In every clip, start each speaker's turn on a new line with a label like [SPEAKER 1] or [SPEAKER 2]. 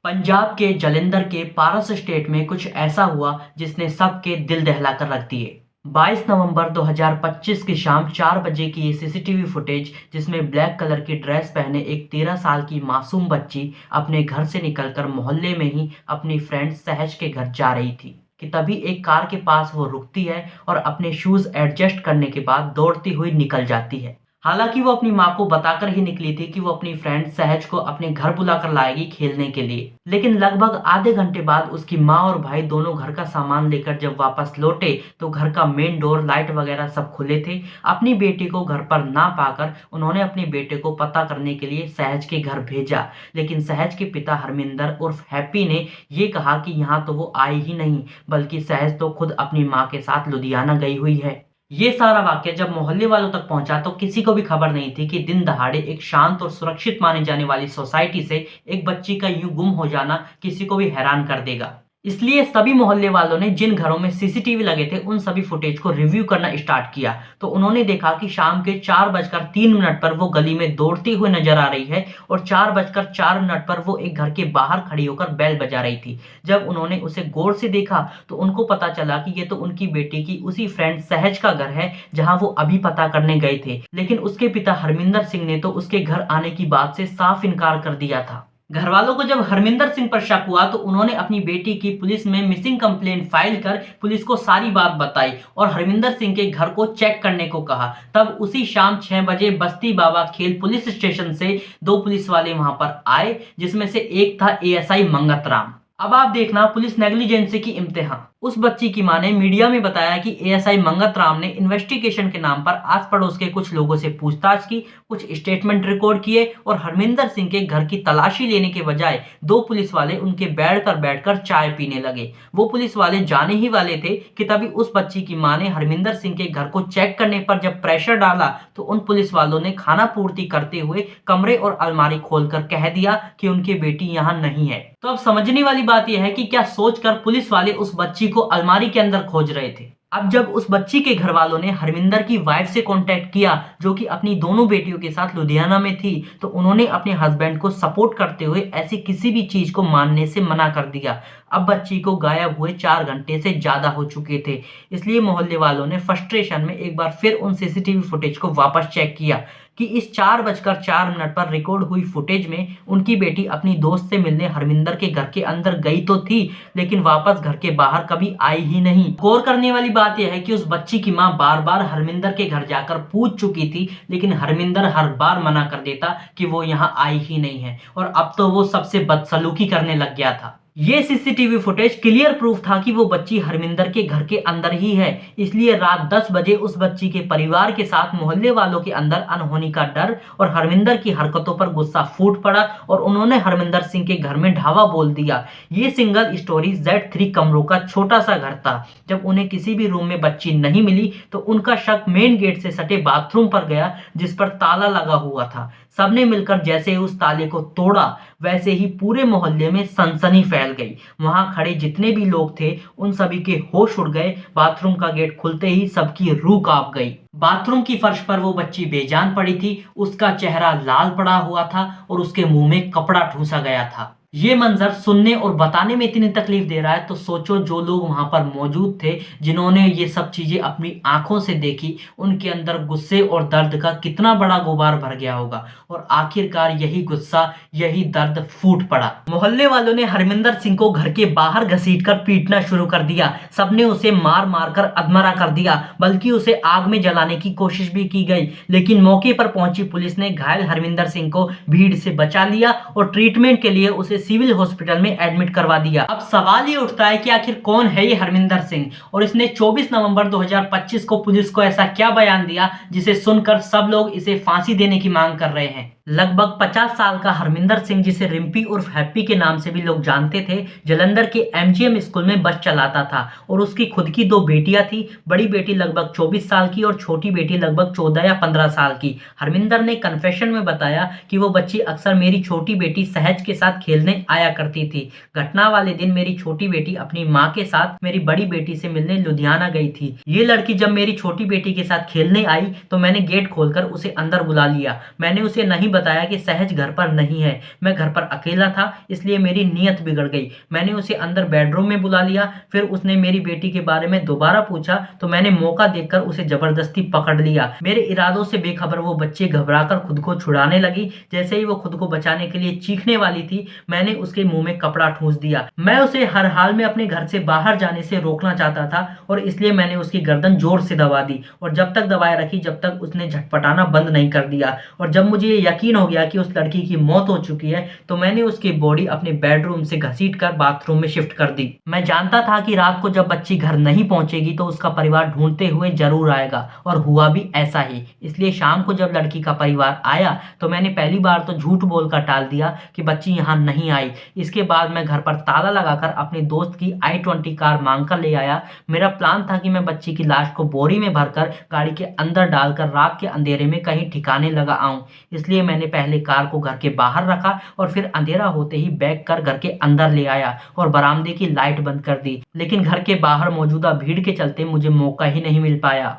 [SPEAKER 1] पंजाब के जलंधर के पारस स्टेट में कुछ ऐसा हुआ जिसने सबके दिल दहला कर रख दिए। 22 नवंबर 2025 की शाम 4 बजे की ये सीसीटीवी फुटेज, जिसमें ब्लैक कलर की ड्रेस पहने एक 13 साल की मासूम बच्ची अपने घर से निकलकर मोहल्ले में ही अपनी फ्रेंड सहज के घर जा रही थी कि तभी एक कार के पास वो रुकती है और अपने शूज एडजस्ट करने के बाद दौड़ती हुई निकल जाती है। हालांकि वो अपनी माँ को बताकर ही निकली थी कि वो अपनी फ्रेंड सहज को अपने घर बुलाकर लाएगी खेलने के लिए, लेकिन लगभग आधे घंटे बाद उसकी माँ और भाई दोनों घर का सामान लेकर जब वापस लौटे तो घर का मेन डोर, लाइट वगैरह सब खुले थे। अपनी बेटी को घर पर ना पाकर उन्होंने अपने बेटे को पता करने के लिए सहज के घर भेजा, लेकिन सहज के पिता हरमिंदर उर्फ हैप्पी ने ये कहा कि यहाँ तो वो आई ही नहीं, बल्कि सहज तो खुद अपनी माँ के साथ लुधियाना गई हुई है। ये सारा वाकया जब मोहल्ले वालों तक पहुंचा तो किसी को भी खबर नहीं थी कि दिन दहाड़े एक शांत और सुरक्षित माने जाने वाली सोसाइटी से एक बच्ची का यूं गुम हो जाना किसी को भी हैरान कर देगा। इसलिए सभी मोहल्ले वालों ने जिन घरों में सीसीटीवी लगे थे उन सभी फुटेज को रिव्यू करना स्टार्ट किया, तो उन्होंने देखा कि शाम के 4:03 पर वो गली में दौड़ती हुई नजर आ रही है और 4:04 पर वो एक घर के बाहर खड़ी होकर बेल बजा रही थी। जब उन्होंने उसे गौर से देखा तो उनको पता चला कि ये तो उनकी बेटी की उसी फ्रेंड सहज का घर है जहां वो अभी पता करने गए थे, लेकिन उसके पिता हरमिंदर सिंह ने तो उसके घर आने की बात से साफ इनकार कर दिया था। घर वालों को जब हरमिंदर सिंह पर शक हुआ तो उन्होंने अपनी बेटी की पुलिस में मिसिंग कंप्लेंट फाइल कर पुलिस को सारी बात बताई और हरमिंदर सिंह के घर को चेक करने को कहा। तब उसी शाम 6 बजे बस्ती बाबा खेल पुलिस स्टेशन से 2 पुलिस वाले वहां पर आए, जिसमें से एक था एएसआई मंगतराम। अब आप देखना पुलिस नेग्लिजेंसी की इम्तिहान। उस बच्ची की मां ने मीडिया में बताया कि एएसआई मंगतराम ने इन्वेस्टिगेशन के नाम पर आस पड़ोस के कुछ लोगों से पूछताछ की, कुछ स्टेटमेंट रिकॉर्ड किए और हरमिंदर सिंह के घर की तलाशी लेने के बजाय 2 पुलिस वाले उनके बेड पर बैठकर चाय पीने लगे। वो पुलिस वाले जाने ही वाले थे कि तभी उस बच्ची की मां ने हरमिंदर सिंह के घर को चेक करने पर जब प्रेशर डाला तो उन पुलिस वालों ने खाना पूर्ति करते हुए कमरे और अलमारी खोलकर कह दिया कि उनकी बेटी यहाँ नहीं है। तो अब समझने वाली बात यह है कि क्या सोचकर पुलिस वाले उस बच्ची को अलमारी के अंदर खोज रहे थे। अब जब उस बच्ची के घर वालों ने हरमिंदर की वाइफ से कांटेक्ट किया, जो कि अपनी दोनों बेटियों के साथ लुधियाना में थी, तो उन्होंने अपने हस्बैंड को सपोर्ट करते हुए ऐसी किसी भी चीज को मानने से मना कर दिया। अब बच्ची को गायब हुए 4 घंटे से ज्यादा हो चुके थे, इसलिए मोहल्ले वालों ने फ्रस्ट्रेशन में एक बार फिर उन सीसीटीवी फुटेज को वापस चेक किया कि इस 4:04 पर रिकॉर्ड हुई फुटेज में उनकी बेटी अपनी दोस्त से मिलने हरमिंदर के घर के अंदर गई तो थी, लेकिन वापस घर के बाहर कभी आई ही नहीं। गौर करने वाली बात यह है कि उस बच्ची की मां बार बार हरमिंदर के घर जाकर पूछ चुकी थी, लेकिन हरमिंदर हर बार मना कर देता कि वो यहाँ आई ही नहीं है और अब तो वो सबसे बदसलूकी करने लग गया था। ये सीसीटीवी फुटेज क्लियर प्रूफ था कि वो बच्ची हरमिंदर के घर के अंदर ही है, इसलिए रात 10 बजे उस बच्ची के परिवार के साथ मोहल्ले वालों के अंदर अनहोनी का डर और हरमिंदर की हरकतों पर गुस्सा फूट पड़ा और उन्होंने हरमिंदर सिंह के घर में ढावा बोल दिया। ये सिंगल स्टोरी Z3 कमरों का छोटा सा घर था। जब उन्हें किसी भी रूम में बच्ची नहीं मिली तो उनका शक मेन गेट से सटे बाथरूम पर गया, जिस पर ताला लगा हुआ था। सबने मिलकर जैसे ही उस ताले को तोड़ा, वैसे ही पूरे मोहल्ले में सनसनी फैल गई। वहां खड़े जितने भी लोग थे उन सभी के होश उड़ गए। बाथरूम का गेट खुलते ही सबकी रूह कांप गई। बाथरूम की फर्श पर वो बच्ची बेजान पड़ी थी, उसका चेहरा लाल पड़ा हुआ था और उसके मुंह में कपड़ा ठूसा गया था। ये मंजर सुनने और बताने में इतनी तकलीफ दे रहा है तो सोचो जो लोग वहां पर मौजूद थे, जिन्होंने ये सब चीजें अपनी आंखों से देखी, उनके अंदर गुस्से और दर्द का कितना बड़ा गुबार भर गया होगा और आखिरकार यही गुस्सा, यही दर्द फूट पड़ा। मोहल्ले वालों ने हरमिंदर सिंह को घर के बाहर घसीटकर पीटना शुरू कर दिया। सबने उसे मार मार कर अधमरा कर दिया, बल्कि उसे आग में जलाने की कोशिश भी की गई, लेकिन मौके पर पहुंची पुलिस ने घायल हरमिंदर सिंह को भीड़ से बचा लिया और ट्रीटमेंट के लिए उसे सिविल हॉस्पिटल में एडमिट करवा दिया। अब सवाल ये उठता है कि आखिर कौन है ये हरमिंदर सिंह और इसने 24 नवंबर 2025 को पुलिस को ऐसा क्या बयान दिया जिसे सुनकर सब लोग इसे फांसी देने की मांग कर रहे हैं। लगभग 50 साल का हरमिंदर सिंह, जिसे रिम्पी उर्फ हैप्पी के नाम से भी लोग जानते थे, जलंधर के एमजीएम स्कूल में बस चलाता था और उसकी खुद की 2 बेटियां थी। बड़ी बेटी लगभग 24 साल की और छोटी बेटी लगभग 14 या 15 साल की। हरमिंदर ने कन्फेशन में बताया कि वो बच्ची अक्सर मेरी छोटी बेटी सहज के साथ खेलने आया करती थी। घटना वाले दिन मेरी छोटी बेटी अपनी माँ के साथ मेरी बड़ी बेटी से मिलने लुधियाना गई थी। ये लड़की जब मेरी छोटी बेटी के साथ खेलने आई तो मैंने गेट खोलकर उसे अंदर बुला लिया। मैंने उसे नहीं बताया कि सहज घर पर नहीं है। मैं घर पर अकेला था, इसलिए मेरी नीयत बिगड़ गई। मैंने उसे अंदर बेडरूम में बुला लिया। फिर उसने मेरी बेटी के बारे में दोबारा पूछा तो मैंने मौका देखकर उसे जबरदस्ती पकड़ लिया। मेरे इरादों से बेखबर वो बच्ची घबराकर खुद को छुड़ाने लगी। जैसे ही वो खुद को बचाने के लिए चीखने वाली थी, मैंने उसके मुंह में कपड़ा ठूंस दिया। मैं उसे हर हाल में अपने घर से बाहर जाने से रोकना चाहता था और इसलिए मैंने उसकी गर्दन जोर से दबा दी और जब तक दबाए रखी जब तक उसने झटपटाना बंद नहीं कर दिया। और जब मुझे ये यकीन हो गया कि उस लड़की की मौत हो चुकी है तो मैंने उसकी बॉडी अपने बेडरूम से घसीटकर बाथरूम में शिफ्ट कर दी। मैं जानता था कि रात को जब बच्ची घर नहीं पहुंचेगी तो उसका परिवार ढूंढते हुए जरूर आएगा और हुआ भी ऐसा ही। इसलिए शाम को जब लड़की का परिवार आया तो मैंने पहली बार तो झूठ बोलकर टाल दिया कि बच्ची यहाँ नहीं आई। इसके बाद मैं घर पर ताला लगाकर अपने दोस्त की i20 कार मांगकर ले आया। मेरा प्लान था कि मैं बच्ची की लाश को बोरी में भरकर गाड़ी के अंदर डालकर रात के अंधेरे में कहीं ठिकाने लगा आऊं। इसलिए मैंने पहले कार को घर के बाहर रखा और फिर अंधेरा होते ही बैग कर घर के अंदर ले आया और बरामदे की लाइट बंद कर दी। लेकिन घर के बाहर मौजूदा भीड़ के चलते मुझे मौका ही नहीं मिल पाया।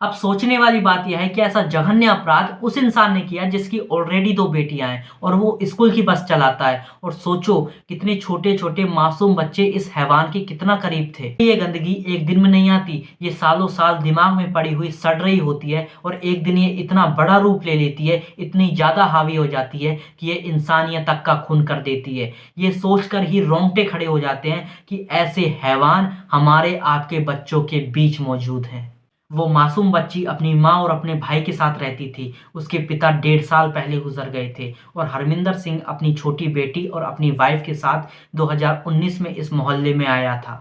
[SPEAKER 1] अब सोचने वाली बात यह है कि ऐसा जघन्य अपराध उस इंसान ने किया जिसकी ऑलरेडी 2 बेटियां हैं और वो स्कूल की बस चलाता है। और सोचो कितने छोटे छोटे मासूम बच्चे इस हैवान के कितना करीब थे। ये गंदगी एक दिन में नहीं आती, ये सालों साल दिमाग में पड़ी हुई सड़ रही होती है और एक दिन ये इतना बड़ा रूप ले लेती है, इतनी ज्यादा हावी हो जाती है कि ये इंसानियत तक का खून कर देती है। ये सोचकर ही रोंगटे खड़े हो जाते हैं कि ऐसे हैवान हमारे आपके बच्चों के बीच मौजूद हैं। वो मासूम बच्ची अपनी माँ और अपने भाई के साथ रहती थी। उसके पिता 1.5 साल पहले गुजर गए थे और हरमिंदर सिंह अपनी छोटी बेटी और अपनी वाइफ के साथ 2019 में इस मोहल्ले में आया था।